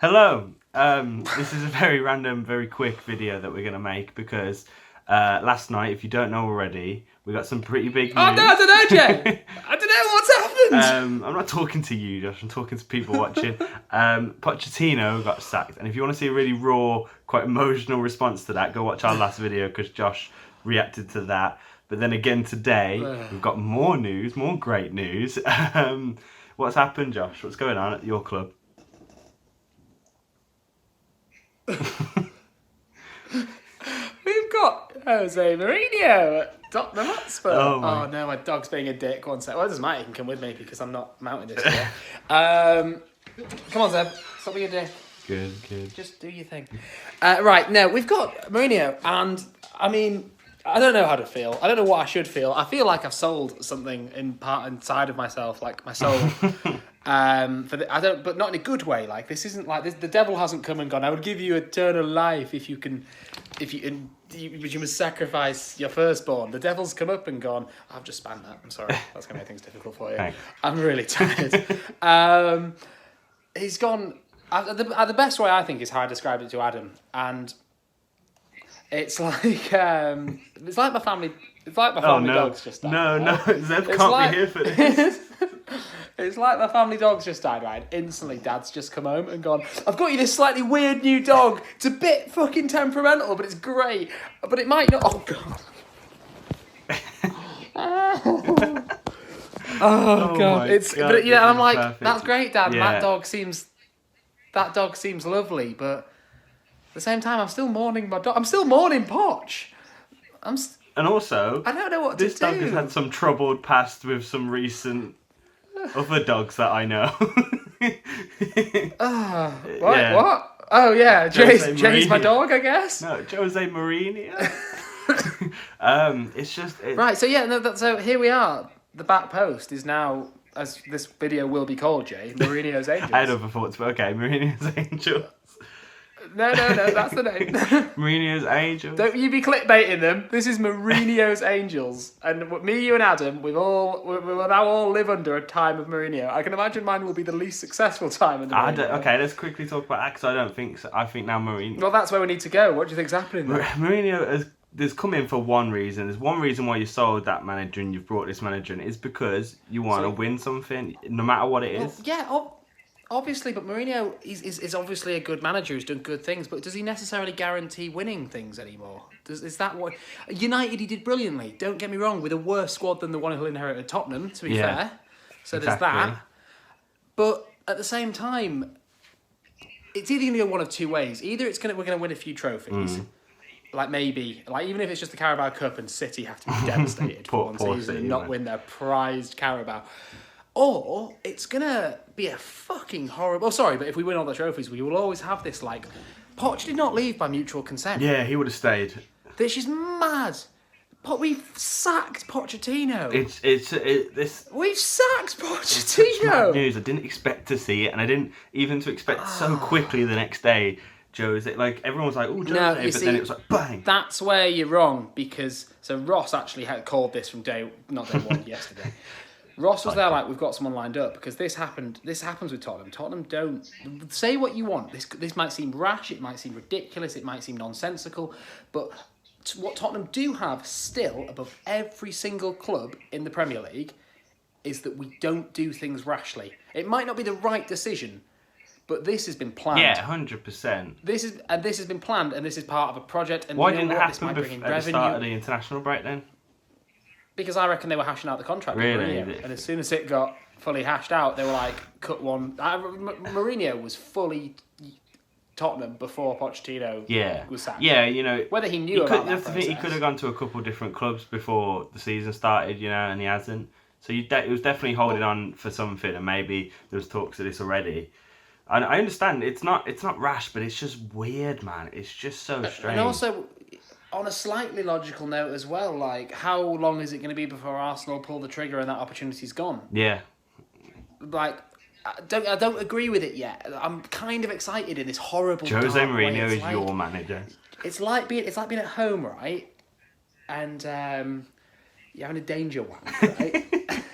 Hello. This is a very random, very quick video that we're gonna make because last night, if you don't know already, we got some pretty big news. Oh no, I don't know, Jay. I don't know what's happened. I'm not talking to you, Josh. I'm talking to people watching. Pochettino got sacked, and if you want to see a really raw, quite emotional response to that, go watch our last video because Josh reacted to that. But then again today, we've got more news, more great news. What's happened, Josh? What's going on at your club? We've got Jose Mourinho at Tottenham Hotspur. Oh No, my dog's being a dick. One sec. Well, it doesn't matter. He can come with me because I'm not mounting this yet. Come on, Zeb. Stop being a dick. Good. Just do your thing. Right, now we've got Mourinho, and I mean, I don't know how to feel. I don't know what I should feel. I feel like I've sold something in part inside of myself, like my soul. But not in a good way. Like this isn't like this. The devil hasn't come and gone. I would give you eternal life if you must sacrifice your firstborn. The devil's come up and gone. I've just spanned that. I'm sorry. That's gonna make things difficult for you. Thanks. I'm really tired. He's gone. The best way I think is how I described it to Adam, and it's like my family. It's like my family dog's just died. No, Zeb It's can't like- be here for this. It's like my family dog's just died, right? Instantly, Dad's just come home and gone, I've got you this slightly weird new dog. It's a bit fucking temperamental, but it's great. But it might not... Oh, God. Oh, God. my It's God, But yeah, this I'm is like, perfect. that's great, Dad. Yeah. That dog seems lovely, but at the same time, I'm still mourning my dog. I'm still mourning Poch. And also, I don't know what to do. this dog has had some troubled past with some recent other dogs that I know. What? Yeah. What? Oh, yeah. Jose Jay's my Mourinho. dog, I guess. No, Jose Mourinho. It's just... Right, so yeah, so here we are. The back post is now, as this video will be called, Jay, Mourinho's Angels. I had other thoughts, but okay, Mourinho's Angels. No, that's the name. Mourinho's Angels. Don't you be clickbaiting them. This is Mourinho's Angels. And me, you and Adam, we will now all live under a time of Mourinho. I can imagine mine will be the least successful time under Mourinho. Okay, let's quickly talk about that because I don't think so. I think now Mourinho... Well, that's where we need to go. What do you think's happening there? Mourinho has come in for one reason. There's one reason why you sold that manager and you've brought this manager in. It's because you want to win something, no matter what it is. Well, yeah, obviously, but Mourinho is obviously a good manager who's done good things, but does he necessarily guarantee winning things anymore? Is that what... United, he did brilliantly, don't get me wrong, with a worse squad than the one he'll inherit at Tottenham, to be fair. So there's that. But at the same time, it's either going to go one of two ways. Either we're going to win a few trophies, like maybe, like even if it's just the Carabao Cup and City have to be devastated for one poor season City, and not man. win their prized Carabao. Or it's going to be a fucking horrible... Oh, sorry, but if we win all the trophies, we will always have this, like... Poch did not leave by mutual consent. Yeah, he would have stayed. This is mad. We've sacked Pochettino. We've sacked It's such mad Pochettino. news. I didn't expect to see it, and I didn't even to expect so quickly the next day. Jose, like everyone was like, "Oh, Jose," No, but then it was like, "Bang!" That's where you're wrong, because... So Ross actually had called this from not day one, yesterday. Ross was there like, we've got someone lined up, because this happens with Tottenham. Tottenham don't... Say what you want. This might seem rash, it might seem ridiculous, it might seem nonsensical, but what Tottenham do have still above every single club in the Premier League is that we don't do things rashly. It might not be the right decision, but this has been planned. Yeah, 100%. This has been planned, and this is part of a project. And Why you know didn't it what? This happen might bring in at the revenue. start of the international break then? Because I reckon they were hashing out the contract with Really? Mourinho. And as soon as it got fully hashed out, they were like, cut one. Mourinho was fully Tottenham before Pochettino was sacked. Yeah, you know... Whether he knew about that That's the thing, he process. could have gone to a couple of different clubs before the season started, you know, and he hasn't. So it was definitely holding on for something, and maybe there was talks of this already. And I understand, it's not rash, but it's just weird, man. It's just so strange. And also... On a slightly logical note as well, like, how long is it going to be before Arsenal pull the trigger and that opportunity's gone? Yeah. Like, I don't agree with it yet. I'm kind of excited in this horrible Jose dark way. Mourinho It's is like, your manager. It's like being at home, right? And you're having a danger wank, right?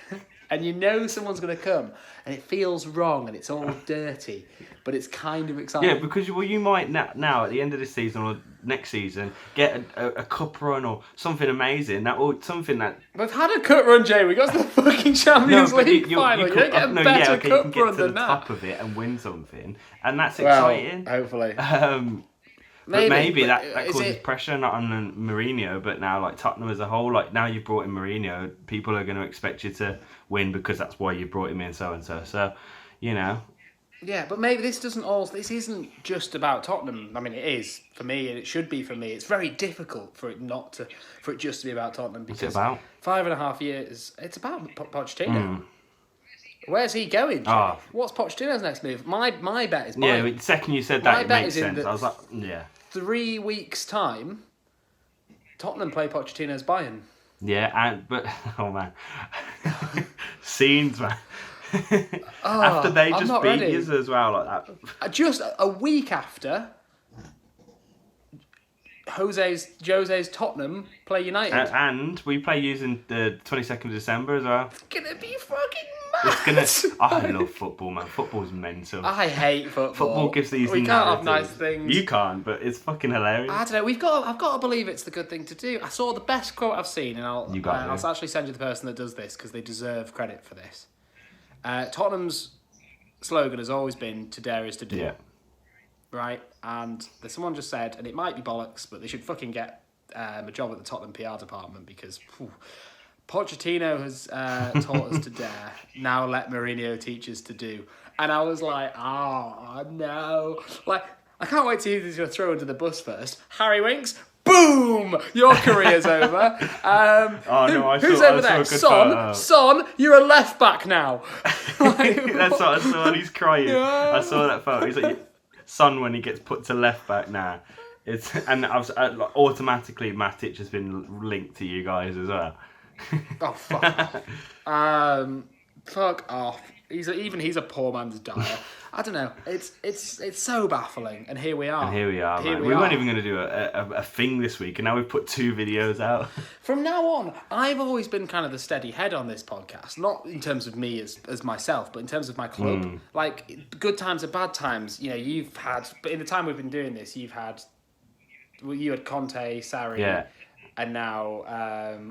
and you know someone's going to come, and it feels wrong, and it's all dirty, but it's kind of exciting. Yeah, because you might now at the end of this season or next season get a cup run or something amazing something that we've had a cup run, Jay. We got to the fucking Champions League final. You don't get a better cup you can get run to than the that. top of it and win something, and that's exciting. Hopefully. But maybe that causes pressure not on Mourinho, but now like Tottenham as a whole. Like now you've brought in Mourinho, people are going to expect you to win because that's why you brought him in, so and so. So, you know. Yeah, but maybe this isn't just about Tottenham. I mean, it is for me, and it should be for me. It's very difficult for it just to be about Tottenham because 5.5 years. It's about Pochettino. Where's he going? What's Pochettino's next move? My bet is Bayern. Yeah, the second you said that, it makes sense. I was like, yeah. 3 weeks' time, Tottenham play Pochettino's Bayern. Yeah, but oh man, scenes, man. After they just beat you as well like that. Just a week after, José'S Tottenham play United. And we play using the 22nd of December as well. It's gonna be fucking mad. I love football, man. Football's mental. I hate football. Football gives these We can't have nice things. You can't, but it's fucking hilarious. I don't know. I've got to believe it's the good thing to do. I saw the best quote I've seen, and I'll actually send you the person that does this because they deserve credit for this. Tottenham's slogan has always been "To dare is to do." Yeah. Right, and someone just said, and it might be bollocks, but they should fucking get a job at the Tottenham PR department because Pochettino has taught us to dare. Now let Mourinho teach us to do. And I was like, oh no! Like, I can't wait to hear who's going to throw under the bus first. Harry Winks. Boom! Your career's over. Who's over there? Son, you're a left back now. That's what I saw, and he's crying. Yeah. I saw that photo. He's like, Son, when he gets put to left back now. Automatically Matic has been linked to you guys as well. Oh, fuck off. Fuck off. He's a poor man's Dyer. I don't know. It's so baffling, and here we are. We weren't even going to do a thing this week, and now we've put 2 videos out. From now on, I've always been kind of the steady head on this podcast, not in terms of me as myself, but in terms of my club. Like good times and bad times. You know, you've had, but in the time we've been doing this, you had Conte, Sarri, and now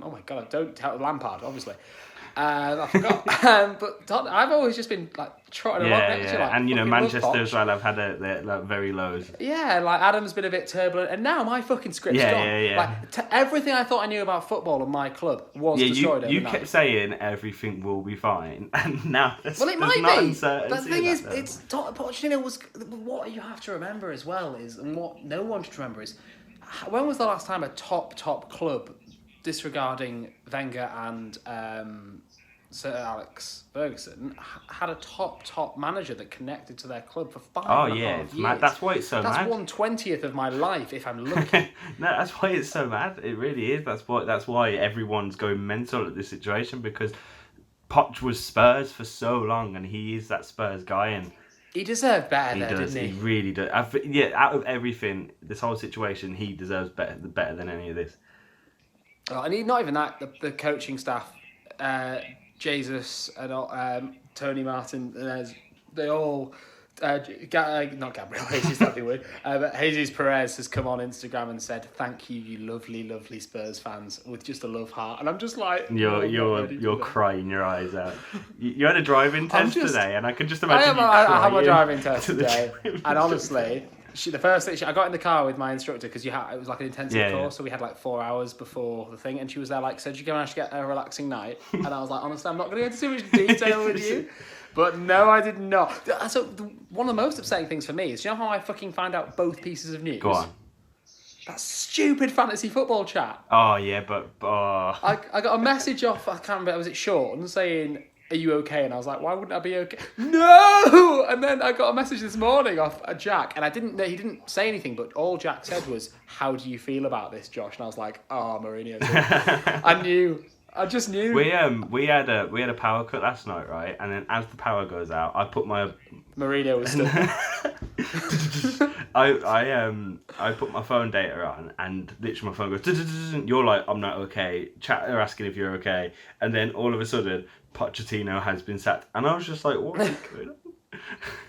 oh my god, don't tell Lampard, obviously. I forgot. But Tottenham, I've always just been like trotting along next to you. Like, and you know, Manchester as well, I've had their very lows. Yeah, like Adam's been a bit turbulent, and now my fucking script's gone. Yeah. Like everything I thought I knew about football and my club was destroyed. You kept saying everything will be fine, and now it might be. But the thing is, Pochettino was. What you have to remember as well is, and what no one should remember is, when was the last time a top club, disregarding Wenger and Sir Alex Ferguson, had a top manager that connected to their club for 5.5 years. Mad. That's why it's so mad. That's 1/20th of my life if I'm lucky. No, that's why it's so mad. It really is. That's why everyone's going mental at this situation, because Poch was Spurs for so long, and he is that Spurs guy, and he deserved better didn't he? He really does. Out of everything, this whole situation, he deserves better than any of this. Oh, and not even that. The coaching staff, Jesus and Tony Martin, they all. Not Gabriel, Jesus, that'd be weird. But Jesus Perez has come on Instagram and said, "Thank you, you lovely, lovely Spurs fans," with just a love heart, and I'm just like, you're crying your eyes out. You had a driving test today, and I could just imagine I had my driving test today, and honestly, the first thing I got in the car with my instructor because it was like an intensive course, so we had like 4 hours before the thing, and she was there like, "So did you go and get a relaxing night?" And I was like, "Honestly, I'm not going to go into too much detail with you." But no, I did not. So one of the most upsetting things for me is, do you know how I fucking find out both pieces of news? Go on. That stupid fantasy football chat. Oh yeah, but I got a message off, I can't remember, was it Sean, saying, "Are you okay?" And I was like, "Why wouldn't I be okay?" No! And then I got a message this morning off Jack, and he didn't say anything, but all Jack said was, "How do you feel about this, Josh?" And I was like, "Oh, Mourinho." I I just knew. We had a power cut last night, right? And then as the power goes out, I put my Mourinho was still. I put my phone data on, and literally my phone goes. You're like, I'm not okay. Chat are asking if you're okay, and then all of a sudden, Pochettino has been sacked, and I was just like, what is going on?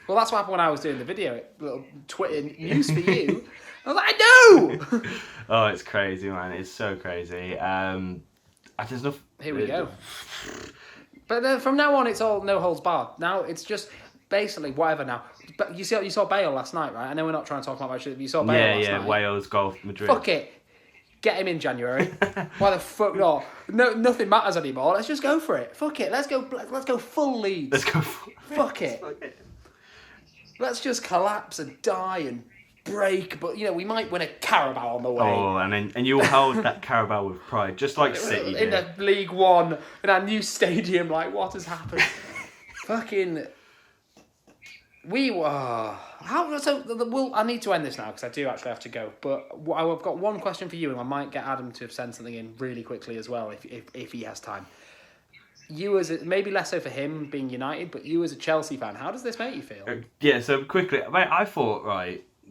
Well, that's what happened when I was doing the video. Little Twitter news for you. I was like, I know. Oh, it's crazy, man. It's so crazy. There's no. Here we go. But from now on, it's all no holds barred. Now it's just basically whatever. Now, but you saw Bale last night, right? I know we're not trying to talk about much. You saw Bale last night. Wales, Golf, Madrid. Fuck it. Get him in January. Why the fuck not? No, nothing matters anymore. Let's just go for it. Fuck it. Let's go full Leeds. Let's go. Fuck it. Let's just collapse and die and break. But we might win a Carabao on the way. Oh, and you'll hold that Carabao with pride, just like City in did. the League One in our new stadium. Like, what has happened? Fucking. We were. I need to end this now because I do actually have to go. But I've got one question for you, and I might get Adam to send something in really quickly as well if he has time. You maybe less so for him being United, but you as a Chelsea fan, how does this make you feel? Yeah. So quickly, mate, I thought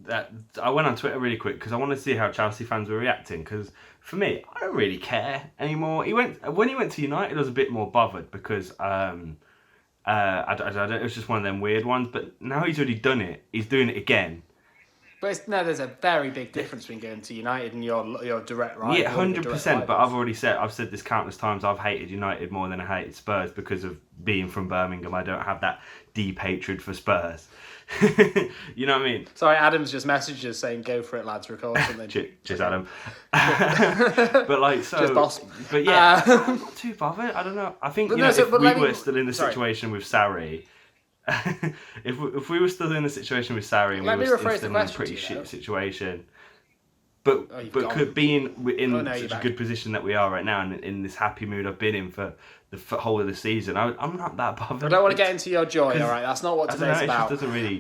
that I went on Twitter really quick because I wanted to see how Chelsea fans were reacting. Because for me, I don't really care anymore. When he went to United, I was a bit more bothered because. I don't, it was just one of them weird ones, but now he's already done it. He's doing it again. But there's a very big difference between going to United and your direct rival. Yeah, 100%. But I've said this countless times. I've hated United more than I hated Spurs because of being from Birmingham. I don't have that deep hatred for Spurs. You know what I mean? Sorry, Adam's just messaged us saying, "Go for it, lads, record something." Cheers, Adam. But like so. Just boss. But yeah, I'm not too bothered. I don't know. I think if we were still in the situation with Sarri. if we were still in the situation with Sarri and we were still in a pretty shit situation, but being in such a good position that we are right now and in this happy mood I've been in for the whole of the season, I'm not that bothered. I don't want to get into your joy, all right? That's not what today's about. It just doesn't really...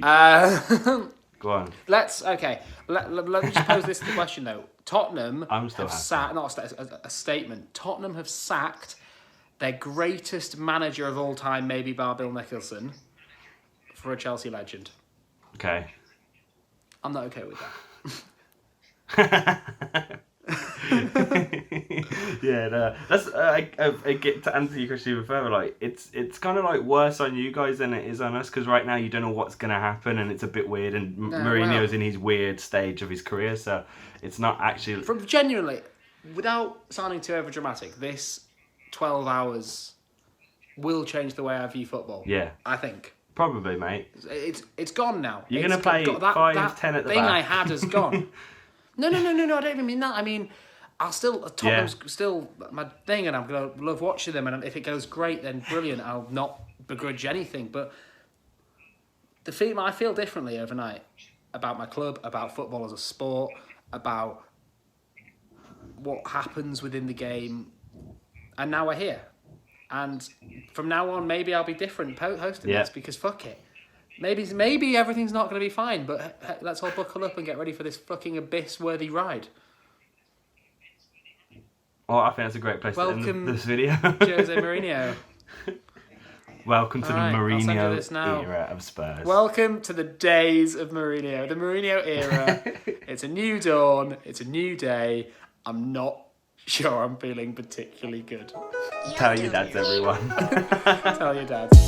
Go on. Let me just pose this question, though. Tottenham have sacked... Not a statement. Tottenham have sacked their greatest manager of all time, maybe bar Bill Nicholson, for a Chelsea legend. Okay. I'm not okay with that. Yeah, no, that's I get to answer your question even further. Like it's kind of like worse on you guys than it is on us because right now you don't know what's gonna happen and it's a bit weird and Mourinho's in his weird stage of his career, so it's not actually. From genuinely, without sounding too over dramatic, this 12 hours will change the way I view football. Yeah, I think. Probably, mate. It's gone now. You're going to play 5-10 at the back. Thing I had has gone. No, I don't even mean that. I mean, Tottenham's still my thing, and I'm going to love watching them, and if it goes great, then brilliant. I'll not begrudge anything, but I feel differently overnight about my club, about football as a sport, about what happens within the game, and now we're here. And from now on, maybe I'll be different hosting this because fuck it. Maybe everything's not going to be fine, but let's all buckle up and get ready for this fucking abyss-worthy ride. Oh, I think that's a great place to end this video. Jose Mourinho. Welcome to the Mourinho era of Spurs. Welcome to the days of Mourinho. The Mourinho era. It's a new dawn. It's a new day. I'm not sure I'm feeling particularly good. Tell your dads, everyone. Tell your dads.